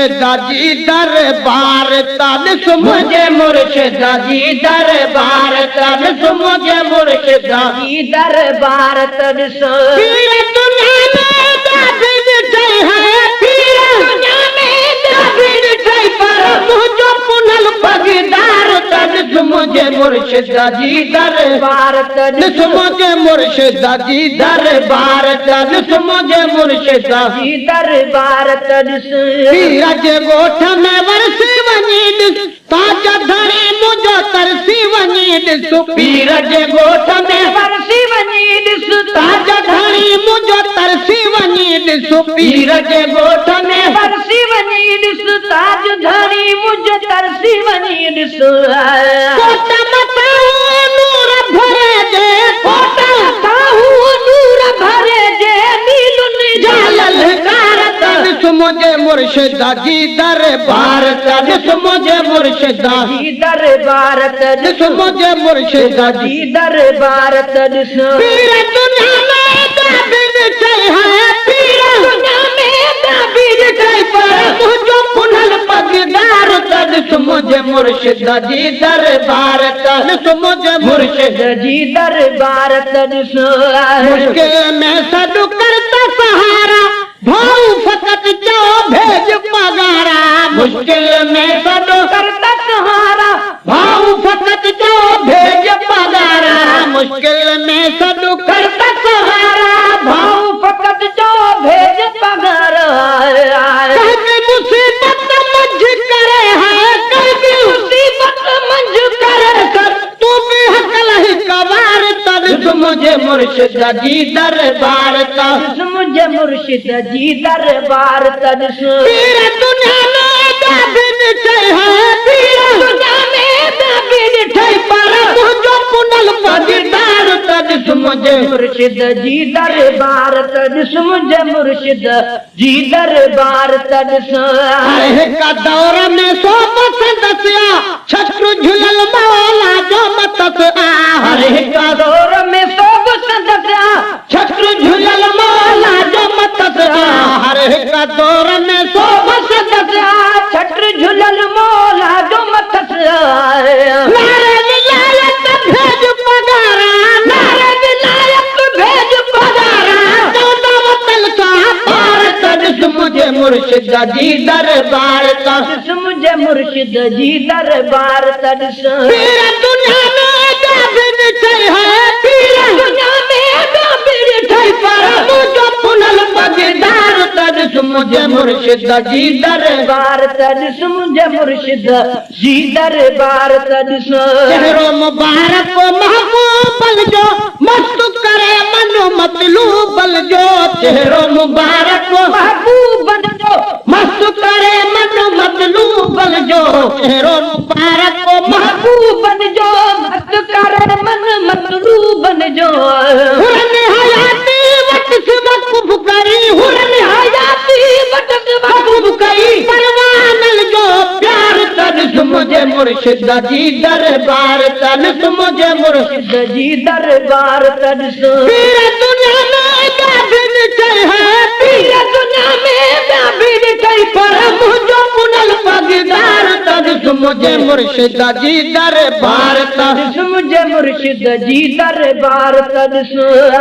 मुर्शिदा जी दरबार तनिस मुझे मुर्शिदा जी दरबार तनिस मुझे मुर्शिदा जी दरबार तनिस पीर दुनिया में दाबिद जय है पीर दुनिया में दाबिद जय पर मुझे पुनल पगदार तनिस मुझे मुर्शिदा जी दरबार तनिस मुझे मुर्शिदा जी दरबार तनिस मुझे मुर्शिदा जी दरबार तनिस पीर जे गोठ में वरसी वनी दिस ताजा धणी मुझो तरसी वनी दिस पीर जे गोठ में वरसी वनी दिस ताजा धणी मुझो तरसी वनी दिस पीर जे गोठ में वरसी वनी दिस ताज धणी मुझो तरसी वनी दिस कोट मताऊ नूर भरे जे कोट मताऊ नूर भरे जे नीलुन जालल कारत मुझे मुर्शिदा जी दरबार तनिस मुझे मुर्शिदा जी दरबार तनिस मुझे मुर्शिदा जी दरबार तनिस पीर दुनिया में दाबिद जय है पीर दुनिया में दाबिद जय पर मुझो पुनल पगदार तनिस मुझे मुर्शिदा जी दरबार तनिस मुझे मुर्शिदा जी दरबार तनिस मुश्किल में सदु करता सहारा भाऊ फकत जो भेज पगारा मुश्किल में सदो करता सहारा भाऊ फकत जो भेज पगारा मुश्किल में सदो करता सहारा भाऊ फकत जो भेज पगारा कभी मुसीबत मंझ करे है कभी मुसीबत मंझ करे कर तू भी हकल ही कबार तनिस मुझे मुर्शिदा जी दरबार तनिस मुझे मुर्शिदा जी दरबार तनिस पीर दुनिया में दाबिद जय है पीर दुनिया में दाबिद जय पर मुझो पुनल पगदार तनिस मुझे मुर्शिदा जी दरबार तनिस मुझे मुर्शिदा जी दरबार तनिस हर का दौर में सो सदस्या छत्र झुलल मौला जो मतस हर का दौर में सो सदस्या छत्र झुलल मौला जो मतस हर का दौर में सो सदस्या छत्र झुलल मौला जो मतस नारे विलायत भेज पगारा नारे विलायत भेज पगारा चौदह वतन का पार तनिस मुझे मुर्शिदा जी दरबार तनिस मुझे मुर्शिदा जी दरबार तनिस पीर दुनिया में दाबिद जय है पीर दुनिया में दाबिद जय पर मुझो पुनल पगदार तनिस मुझे मुर्शिदा जी दरबार तनिस मुझे मुर्शिदा जी दरबार तनिस चेहरो मुबारक महबूब जो मस्त करे मनो मतलूब जो चेहरो मुबारक महबूब जो मस्त करे मनो मतलूब जो चेहरो मुबारक महबूब जो मस्त करे मन मतलूब जो हुरन हयाती वक्त से वक़्फ़ करी हुरन हयाती वक्त से वक़्फ़ करी परवानल जो प्यार तनिस मुझे मुर्शिदा जी दरबार तनिस मुझे मुर्शिदा जी दरबार तनिस पीर दुनिया में दाबिद जय है पीर दुनिया में दाबिद जय पर मुझो पुनल पगदार तनिस मुझे मुर्शिदा जी दरबार तनिस मुझे मुर्शिदा जी दरबार तनिस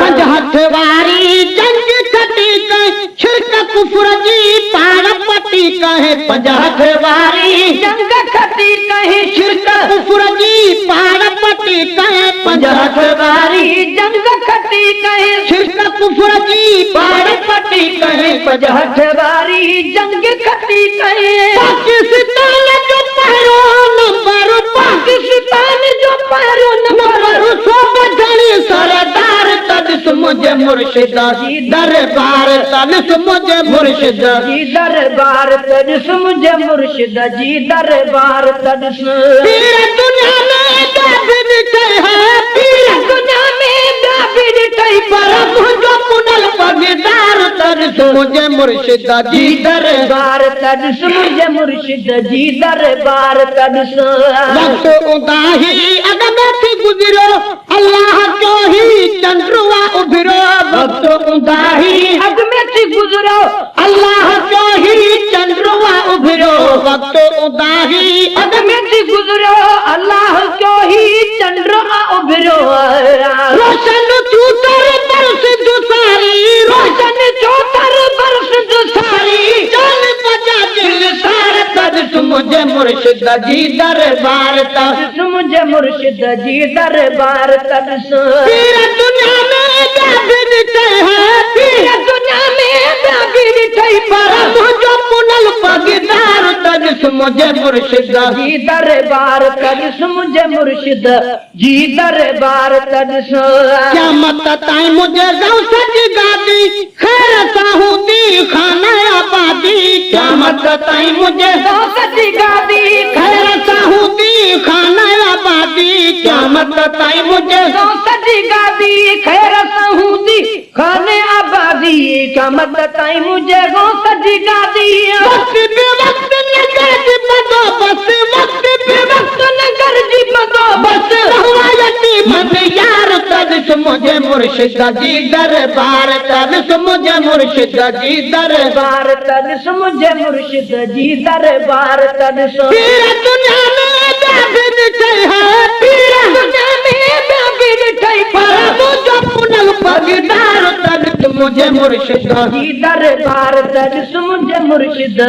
पंज हथ वारी जंग कटी कहे शिरक कुफ्र जी पार पटी कहे पंज हथ वारी जंग कटी कहे शिरक कुफ्र जी पार पटी कहे पंज हथ वारी जंग कटी कहे शिरक कुफ्र जी पार पटी कहे पंज हथ वारी जंग कटी कहे पाकिस्तान जो पहरो नंबर पाकिस्तान जो पहरो नंबर सब धनी सरदार तनिस मुझे मुर्शिदा जी दरबार तनिस मुझे मुर्शिदा जी दरबार तनिस मुझे मुर्शिदा जी दरबार तनिस पीर दुनिया में दाबिद जय है पीर दुनिया में दाबिद जय पर मुझो पुनल पगदार तनिस मुझे मुर्शिदा जी दरबार तनिस मुझे मुर्शिदा जी दरबार तनिस वक्त उदाही अगम थी गुजरो अल्लाह जो ही चंद्रुआ उभरो वक्त उदाही अगम थी गुजरो अल्लाह जो ही चंद्रुआ उभरो मुर्शिद जी दरबार तॾिस मुंहिंजे मुर्शिद जी दरबार तॾिस पीर दुनिया में ॿिया बि ॾिठई है पीर दुनिया में ॿिया बि ॾिठई पर मुंहिंजो पुनल पगदार तॾिस मुंहिंजे मुर्शिद जी दरबार तॾिस मुंहिंजे मुर्शिद जी दरबार तॾिस क़यामत ताईं मुंहिंजे गौस जी गादी खैर सां हूंदी खाना आबादी क़यामत ताईं मुंहिंजे गौस जी गादी खैर सां हूंदी खाना आबादी क़यामत ताईं मुंहिंजे गौस जी गादी खैर सां हूंदी खाने आबादी क़यामत ताईं मुंहिंजे गौस जी गादी वक्त बे वक्त नगर जी बंदोबस्त वक्त बे वक्त नगर जी बंदोबस्त हवायती मन यार तॾिस मुंहिंजे मुर्शिद जी दरबार तॾिस मुंहिंजे मुर्शिद जी दरबार तॾिस मुंहिंजे मुर्शिद जी दरबार तॾिस पीर दुनिया में ॿिया बि ॾिठई है पीर दुनिया में ॿिया बि ॾिठई पर मुंहिंजो पुनल पगदार तॾिस मुंहिंजे मुर्शिद जी दरबार तॾिस मुंहिंजे मुर्शिद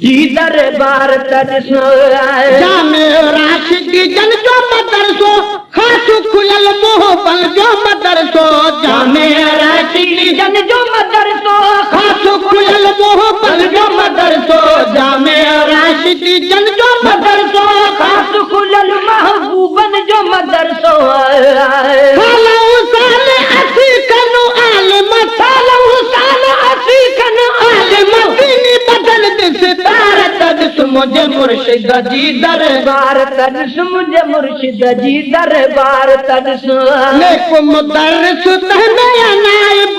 जी दरबार तॾिस जामे राशिदी जन जो मदरसो ख़ास खुलियल मोहबल जो मदरसो जामे राशिदी जन जो मदरसो ख़ास खुलियल मोहबल जो मदरसो जामे राशिदी जन जो मदरसो ख़ास खुलियल महबूबन जो मदरसो सालहु साल असी कनो आलिम सालहु साल असी कनो आलिम दीनी बदल दिस तार तॾिस मुंहिंजे मुर्शिद जी दरबार तॾिस मुंहिंजे मुर्शिद जी दरबार तॾिस नेक मुदर्रिस तहमें नाइब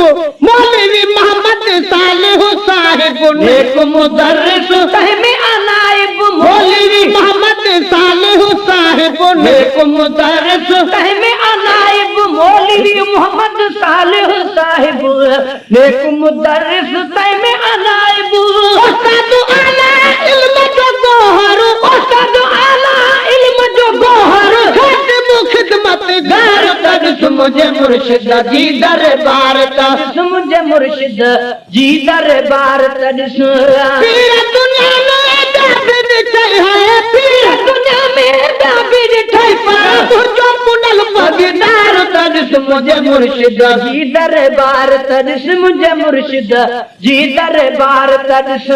मौलवी मोहम्मद सालिह साहिब नेक मुदर्रिस तहमें नाइब मौलवी मोहम्मद सालिह साहिब नेक मुदर्रिस तहमें नाइब मौलवी मोहम्मद सालिह साहिब नेक मुदर्रिस तहमें नाइब उस्ताद आला इल्म जो गोहर उस्ताद आला इल्म जो गोहर खातिब खिदमतगार तॾिस मुंहिंजे मुर्शिद जी दरबार तॾिस मुंहिंजे मुर्शिद जी दरबार तॾिस पीर दुनिया में ॿिया बि ॾिठई है पीर दुनिया में ॿिया बि ॾिठई पर मुंहिंजो पुनल पगदार तॾिस मुंहिंजे मुर्शिद जी दरबार तॾिस मुंहिंजे मुर्शिद जी दरबार तॾिस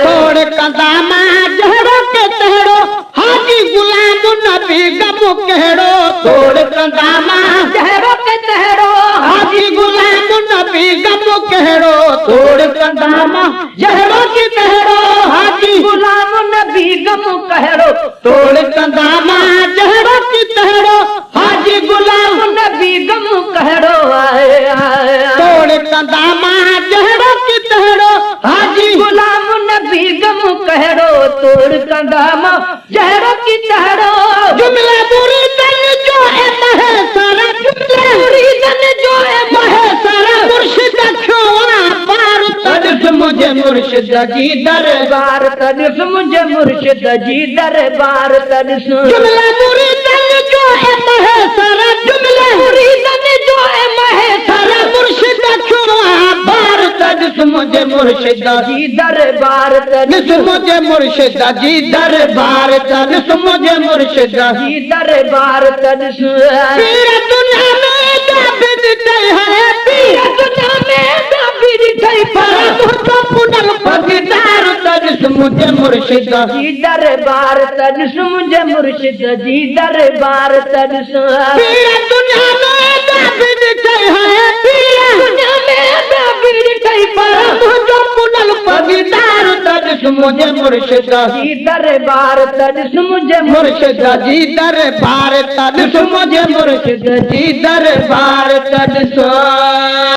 तोड़ कंदा मां जहिड़ो के तहिड़ो हाजी गुलाम नबी गमो कहिड़ो तोड़ कंदा मां जहिड़ो के तहिड़ो हाजी गुलाम नबी गमो कहिड़ो तोड़ कंदा मां जहिड़ो के तहिड़ो हाजी गुलाम नबी गमो कहिड़ो तोड़ कंदा मां जहिड़ो के तहिड़ो हाजी गुलाम नबी गमो कहिड़ो तोड़ कंदा मां जहिड़ो के तहिड़ो हाजी गुलाम नबी गमो कहिड़ो तोड़ कंदा मां जहिड़ो के तहिड़ो जुमिला मुरीदन जो है महसरा जुमिला मुरीदन जो है महसरा मुर्शिद खोआ पार तॾिस मुंहिंजे मुर्शिद जी दरबार तॾिस मुंहिंजे मुर्शिद जी दरबार तॾिस जुमिला मुरीदन जो है महसरा जुमिला मुरीदन जो है महसरा मुर्शिद खोआ पार तॾिस मुंहिंजे मुर्शिद जी दरबार तॾिस मुंहिंजे मुर्शिद जी दरबार तॾिस मुंहिंजे मुर्शिद जी दरबार तॾिस पीर दुनिया में ॿिया बि ॾिठई है पीर दुनिया में ॿिया बि ॾिठई पर मुंहिंजो पुनल पगदार तॾिस मुंहिंजे मुर्शिद जी दरबार तॾिस मुंहिंजे मुर्शिद जी दरबार तॾिस पीर दुनिया में ॿिया बि ॾिठई है पीर दुनिया में ॿिया बि ॾिठई पर मुंहिंजो पुनल पगदार तॾिस मुंहिंजे मुर्शिद जी दरबार तॾिस मुंहिंजे मुर्शिद जी दरबार तॾिस मुंहिंजे मुर्शिद जी दरबार तॾिस